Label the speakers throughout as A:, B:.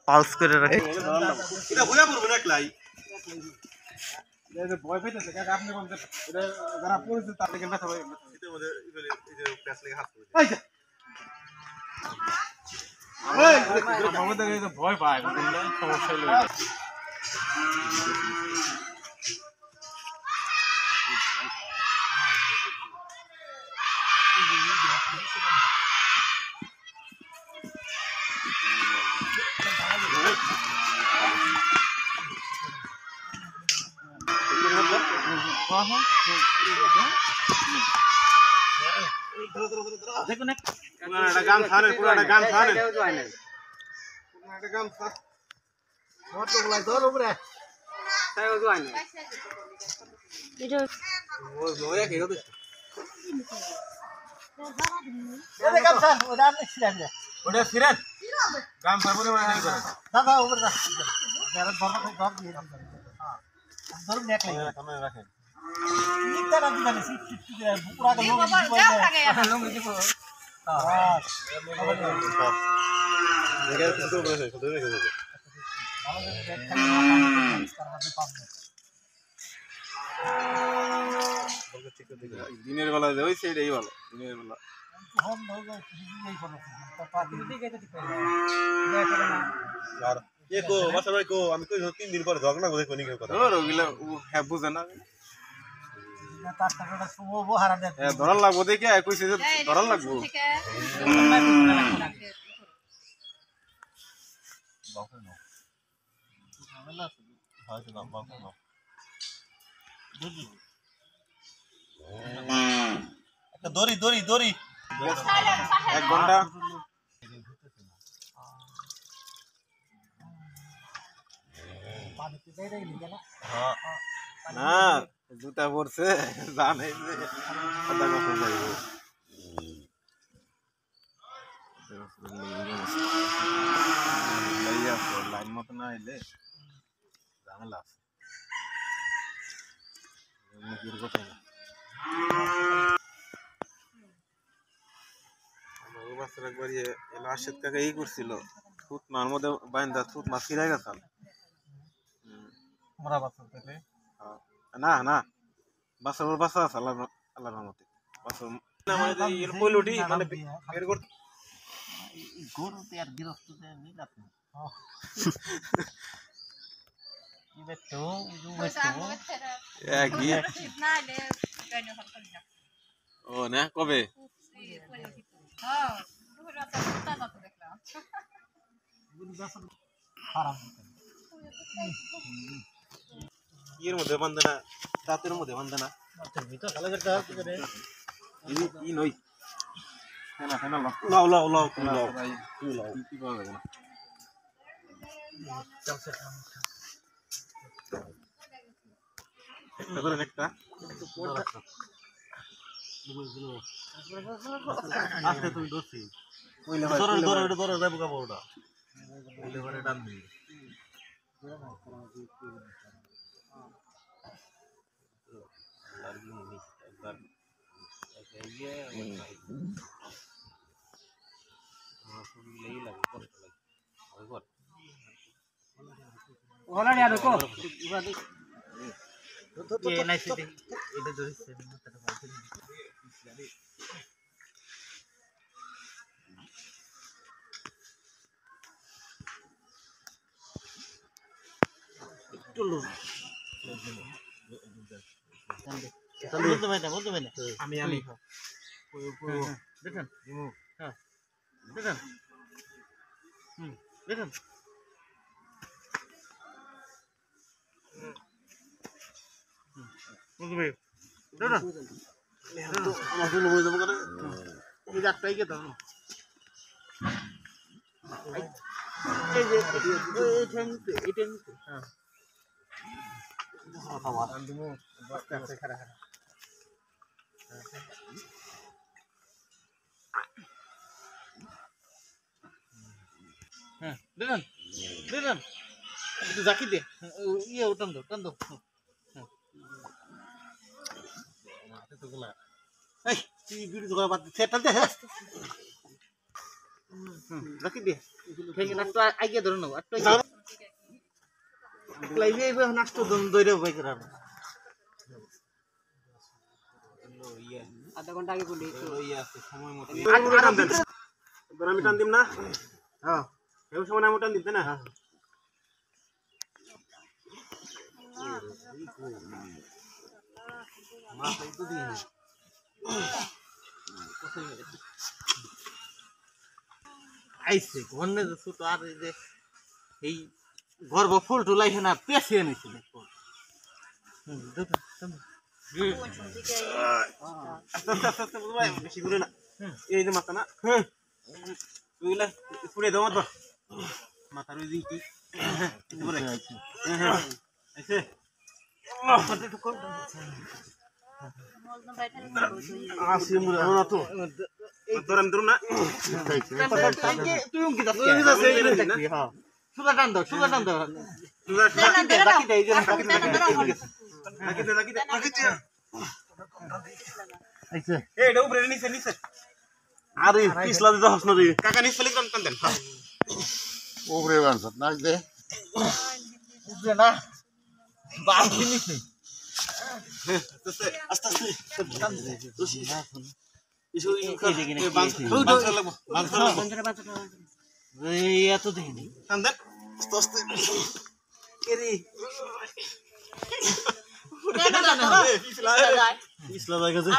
A: pulse করে রাখি
B: এটা হইয়া পড়বে না একলাই
C: ভয় পেতেছে কাকা আপনি বলতে এটা যারা পড়েছে তাদেরকে ব্যথা পাবে
B: এটার মধ্যে এই যে প্যাচ লেগে হাত পড়ে
C: এই যা আমার মধ্যে ভয় পায় সমস্যা হলো
B: দেখুন একটা গান ছাড়েন পুরো একটা গান ছাড়েন একটা গান ছাড় মত গুলাই ধর উপরে তাই ওই গান
D: এটা
B: ও লয়া কে গো
A: এটা গাম স্যার ওটা নিছিলেন
B: ওটা সিরেন গান ছাড়বো মানে নাই করে
A: দাদা উপরে যা যারা ধর দিয়ে হ্যাঁ ধরুন নেক লাগে
B: সামনে রাখেন
A: নিতে না দিবেন পুরা লোক লঙ্গি দিব হ্যাঁ
B: দেখে তো বসে তো দেখে তো দিনের বেলা যে ওই সেইটাই ভালো দিনের বেলা
A: হোম ধরো এই করো
B: আর কে কো বাসা ভাই কো আমি কই 3 দিন পরে ঝগড়া করে কোনি কথা
C: ওর ওগুলা ও হ্যাঁ বুঝে না
A: তার টাকাটা শুভ হারা দেন
C: ধরার লাগবো দেখে কইছে যে ধরার লাগবো
B: একটা দড়ি দড়ি দড়ি
C: 1 ঘন্টা
A: পানিতে যাই রে না
C: না জুতা পরছে জানাই যে কথা কথা যাইবো লাইন মতো না এলে ঝামেলা আছে মুখের কথা না আমার বাচ্চার একবার লাশের কাকা এই করছিল থুত মার মধ্যে বাইন্দা থুত মাছ ছিঁড়ে গেছাল
A: আমরা বাচ্চা পেলে
C: না না বাচ্চার বাচ্চা আছে আল্লাহর রহমতে বাচ্চার মানে পয়লটি মানে বের করতে
A: গরুতে আর গৃহস্থতে মিল আছে কি বেটো উজু বেটো
C: একই ও না কবে
A: খারাপ
C: ইয়ের মধ্যে বান্ধে না দাঁতের মধ্যে বান্ধে না
A: ভিতর খালে যেটা করে
C: ই নই না না
B: লাও লাও লাও তুমি লাও তুমি লাও
C: কি পাওয়া যাবে না তারপরে একটা
B: আস্তে তুমি দোষী ধরো ধরো এটা ধরো যাবো কাপড় ওটা বলে পরে টান দিই
A: ওলা নিয়া দেখো ये नहीं सीधे इधर दूर से मतलब बात टुल्लू बोलते मैंने আমি দেখেন হ্যাঁ দেখেন দেখেন বুঝবে দাদা
B: আমার জন্য হয়ে যাবো কেন
A: এই একটাই কে দাও এই যে এই ঠ্যাংতে হ্যাঁ
B: আমার
A: দিমু বাচ্চা খারা খারা হ্যাঁ দেখেন দেখেন একটু জাকি দে ইয়ে টান দাও
B: এই তুই বিড়ি দোকান বাদ সেটা দে রাখি দে ঠিক না তো আগে ধরে নাও একটু লাইভে আইবে নাস্তো দইরে বাই করা
D: আধা ঘন্টা আগে বলি
C: সময় মতো এবার আমি টান দিম না
B: হ্যাঁ
C: এই সময় আমি টান দিতে না
B: মাথায় তো দিই আইছে ঘন্নে যে ছোট আর এই যে এই গর্ব ফুল টুলাইছে না পেছিয়ে নিছে দেখো
C: আস্তে বুঝবাই বেশি করে না এই যে মাথা না তুইলা পুরে দাও তো মাথার ওই দিকে পুরে আইছে আসি মুরে না তো তোরাম দরু না
B: তুই কি দাস হ্যাঁ সুলা টান দাও বাকি দেই যে
C: রাখি দে
A: আইছে
C: এই এটা উপরে নিচে
B: আরে পিছলা দিতে হস না রে
C: কাকা নিচে ফেলে টান দেন
A: ওরে বানসত নাচ দে
B: বুঝলে না বাপ নিছে
C: আস্তে টান দে
B: ইসু এই
C: বাঁশ লাগবো
B: এই এত দেখিনি
C: টান দেন আস্তে
B: এরি পিছলা জায়গা যে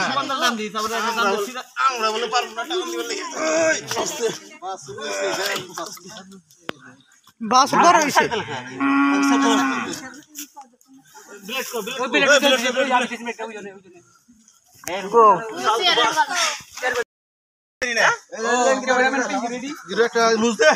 B: সুন্দর নাম দিই তারপরে নাম দিছি
C: আমরা বলে পারবো না টাকা দিবার লাগে আস্তে
A: বাস বড় হইছে
C: একটা লুজ দে